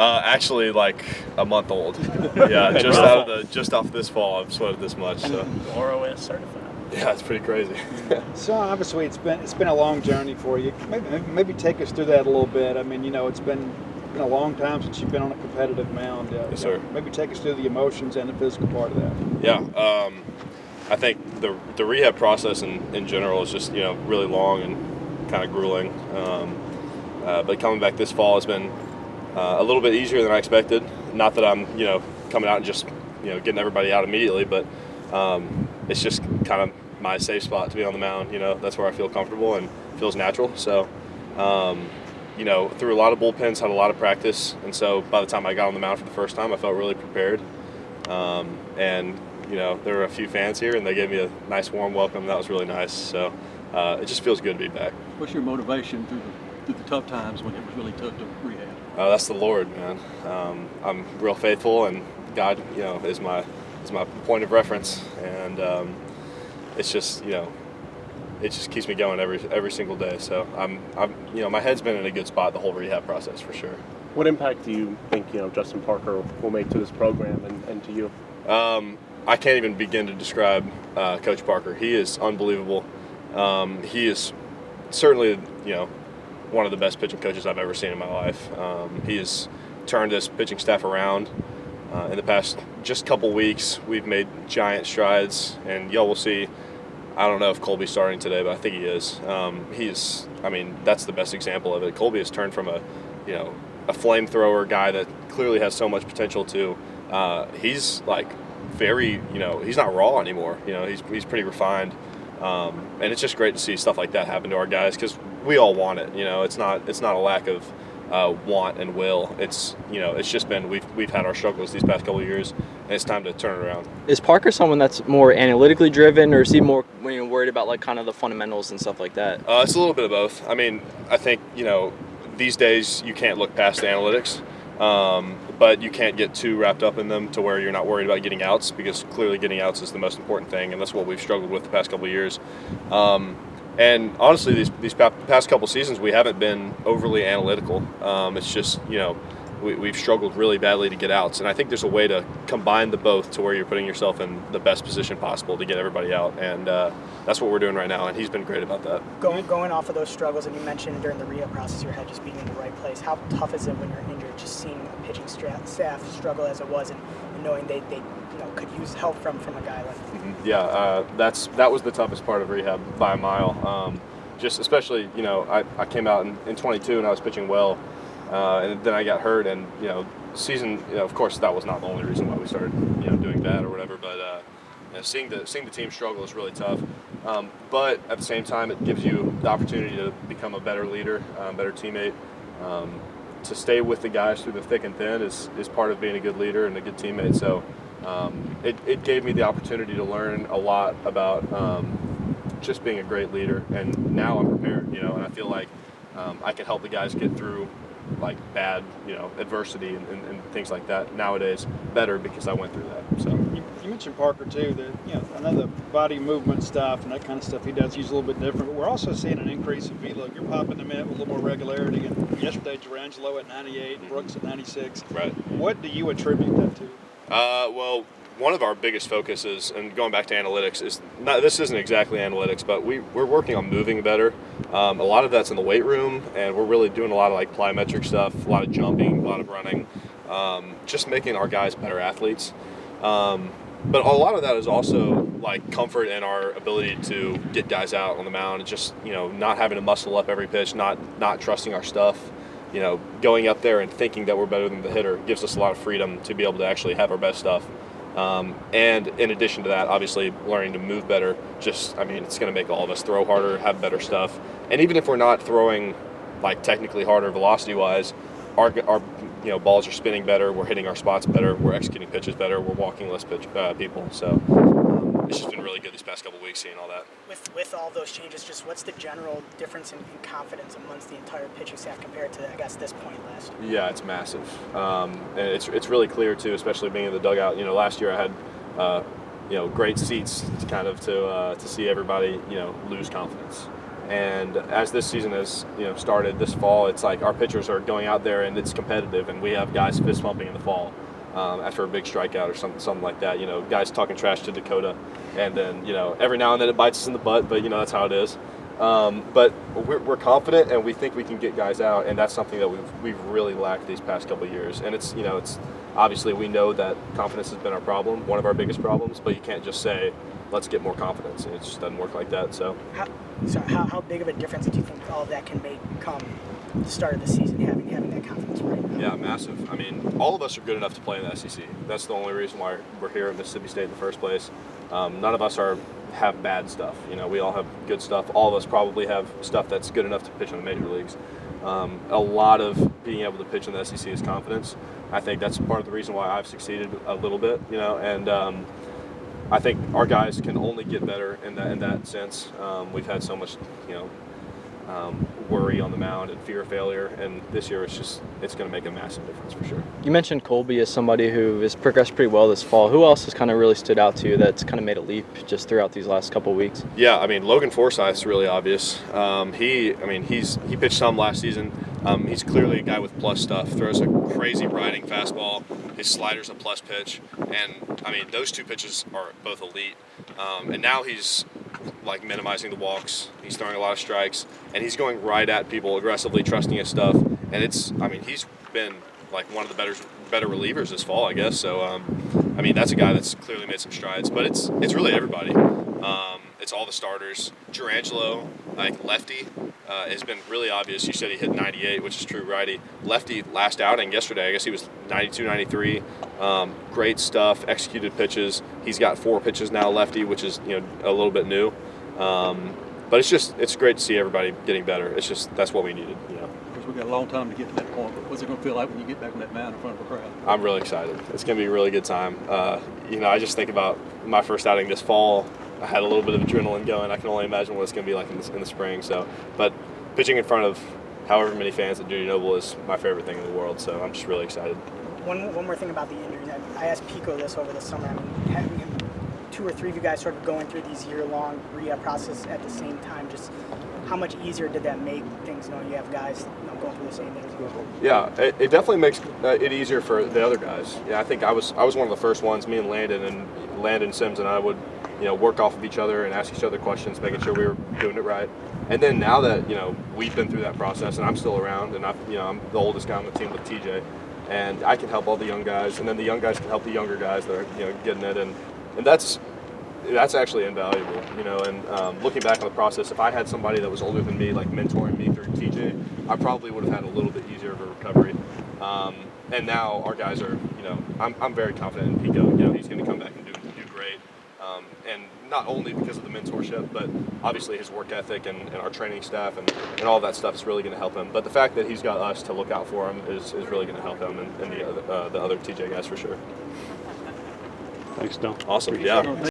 Actually, like a month old. Yeah, just off this fall, I've sweated this much. So. ROS certified. Yeah, it's pretty crazy. So obviously it's been a long journey for you. Maybe take us through that a little bit. I mean, it's been a long time since you've been on a competitive mound. Yes, sir. Maybe take us through the emotions and the physical part of that. Yeah, I think the rehab process in general is just really long and kind of grueling. But coming back this fall has been a little bit easier than I expected. Not that I'm coming out and just getting everybody out immediately, but it's just kind of my safe spot to be on the mound. That's where I feel comfortable and feels natural. So, through a lot of bullpens, had a lot of practice, and so by the time I got on the mound for the first time, I felt really prepared. And there were a few fans here, and they gave me a nice warm welcome. That was really nice. So it just feels good to be back. What's your motivation through the tough times when it was really tough to rehab? That's the Lord, man. I'm real faithful, and God, is my point of reference, and it's just it just keeps me going every single day. So I'm my head's been in a good spot the whole rehab process for sure. What impact do you think Justin Parker will make to this program and to you? I can't even begin to describe Coach Parker. He is unbelievable. He is certainly one of the best pitching coaches I've ever seen in my life. He has turned this pitching staff around. In the past just couple weeks, we've made giant strides, and y'all will see. I don't know if Colby's starting today, but I think he is. That's the best example of it. Colby has turned from a flamethrower guy that clearly has so much potential to he's like very, he's not raw anymore. He's pretty refined, and it's just great to see stuff like that happen to our guys because we all want it. It's not a lack of want and will. It's just been we've had our struggles these past couple of years, and it's time to turn it around. Is Parker someone that's more analytically driven, or is he more worried about like kind of the fundamentals and stuff like that? It's a little bit of both. I think these days you can't look past the analytics, but you can't get too wrapped up in them to where you're not worried about getting outs, because clearly getting outs is the most important thing, and that's what we've struggled with the past couple of years. And honestly, these past couple seasons, we haven't been overly analytical. It's just, we've struggled really badly to get outs. And I think there's a way to combine the both to where you're putting yourself in the best position possible to get everybody out. And that's what we're doing right now, and he's been great about that. Going off of those struggles, and you mentioned during the rehab process your head just being in the right place, how tough is it when you're injured, just seeing a pitching staff struggle as it was and knowing they could use help from a guy like you? Mm-hmm. Yeah, that was the toughest part of rehab by a mile. Just especially, I came out in 22 and I was pitching well, and then I got hurt, and season. Of course, that was not the only reason why we started doing bad or whatever. But seeing the team struggle is really tough. But at the same time, it gives you the opportunity to become a better leader, better teammate. To stay with the guys through the thick and thin is part of being a good leader and a good teammate. So it gave me the opportunity to learn a lot about just being a great leader, and now I'm prepared, and I feel like I can help the guys get through like bad, adversity and things like that nowadays better because I went through that. So you mentioned Parker too. That I know the body movement stuff and that kind of stuff he does use a little bit different. But we're also seeing an increase in velo. You're popping them in with a little more regularity. And yesterday, Durangelo at 98, Brooks at 96. Right. What do you attribute that to? Well, one of our biggest focuses, and going back to analytics, is this isn't exactly analytics, but we're working on moving better. A lot of that's in the weight room, and we're really doing a lot of like plyometric stuff, a lot of jumping, a lot of running, just making our guys better athletes. But a lot of that is also like comfort in our ability to get guys out on the mound and just not having to muscle up every pitch, not trusting our stuff. Going up there and thinking that we're better than the hitter gives us a lot of freedom to be able to actually have our best stuff. And in addition to that, obviously learning to move better, it's going to make all of us throw harder, have better stuff. And even if we're not throwing like technically harder velocity-wise, our balls are spinning better, we're hitting our spots better, we're executing pitches better, we're walking less people. So it's just been really good these past couple of weeks seeing all that. With all those changes, just what's the general difference in confidence amongst the entire pitching staff compared to, I guess, this point last year? Yeah, it's massive. And it's really clear, too, especially being in the dugout. Last year I had, great seats to see everybody, lose confidence. And as this season has started this fall, it's like our pitchers are going out there and it's competitive, and we have guys fist pumping in the fall after a big strikeout or something like that. Guys talking trash to Dakota, and then every now and then it bites us in the butt, but that's how it is. But we're confident, and we think we can get guys out, and that's something that we've really lacked these past couple of years. And it's obviously we know that confidence has been our problem, one of our biggest problems. But you can't just say, let's get more confidence. It just doesn't work like that. So how big of a difference do you think all of that can make come the start of the season, having that confidence right now? Yeah, massive. I mean, all of us are good enough to play in the SEC. That's the only reason why we're here at Mississippi State in the first place. None of us have bad stuff. We all have good stuff. All of us probably have stuff that's good enough to pitch in the major leagues. A lot of being able to pitch in the SEC is confidence. I think that's part of the reason why I've succeeded a little bit, and I think our guys can only get better in that sense. We've had so much, worry on the mound and fear of failure, and this year it's going to make a massive difference for sure. You mentioned Colby as somebody who has progressed pretty well this fall. Who else has kind of really stood out to you that's kind of made a leap just throughout these last couple of weeks? Yeah, I mean, Logan Forsythe's really obvious. He pitched some last season. He's clearly a guy with plus stuff. Throws a crazy riding fastball. His slider's a plus pitch, and I mean those two pitches are both elite. And now he's like minimizing the walks. He's throwing a lot of strikes, and he's going right at people aggressively, trusting his stuff. And he's been like one of the better relievers this fall, I guess. So that's a guy that's clearly made some strides. But it's really everybody. It's all the starters. Durangelo, like lefty, has been really obvious. You said he hit 98, which is true righty. Lefty last outing yesterday, I guess he was 92, 93. Great stuff, executed pitches. He's got 4 pitches now lefty, which is a little bit new. But it's great to see everybody getting better. That's what we needed. Of course, we've got a long time to get to that point, but what's it going to feel like when you get back on that mound in front of a crowd? I'm really excited. It's going to be a really good time. I just think about my first outing this fall. I had a little bit of adrenaline going. I can only imagine what it's going to be like in the spring. But pitching in front of however many fans at Dudy Noble is my favorite thing in the world. So I'm just really excited. One more thing about the injuries. I asked Pico this over the summer. Having 2 or 3 of you guys sort of going through these year-long rehab process at the same time, just how much easier did that make things knowing you have guys going through the same thing as well? Yeah, it definitely makes it easier for the other guys. Yeah, I think I was one of the first ones. Me and Landon Simmons and I would work off of each other and ask each other questions, making sure we were doing it right. And then now that we've been through that process, and I'm still around, and I'm the oldest guy on the team with TJ, and I can help all the young guys, and then the young guys can help the younger guys that are getting it, and that's actually invaluable. And looking back on the process, if I had somebody that was older than me, like mentoring me through TJ, I probably would have had a little bit easier of a recovery. And now our guys are, I'm very confident in Pico. He's going to come back and do great. And not only because of the mentorship, but obviously his work ethic and our training staff and all that stuff is really going to help him. But the fact that he's got us to look out for him is really going to help him and the other TJ guys for sure. Thanks, Don. Awesome. Yeah.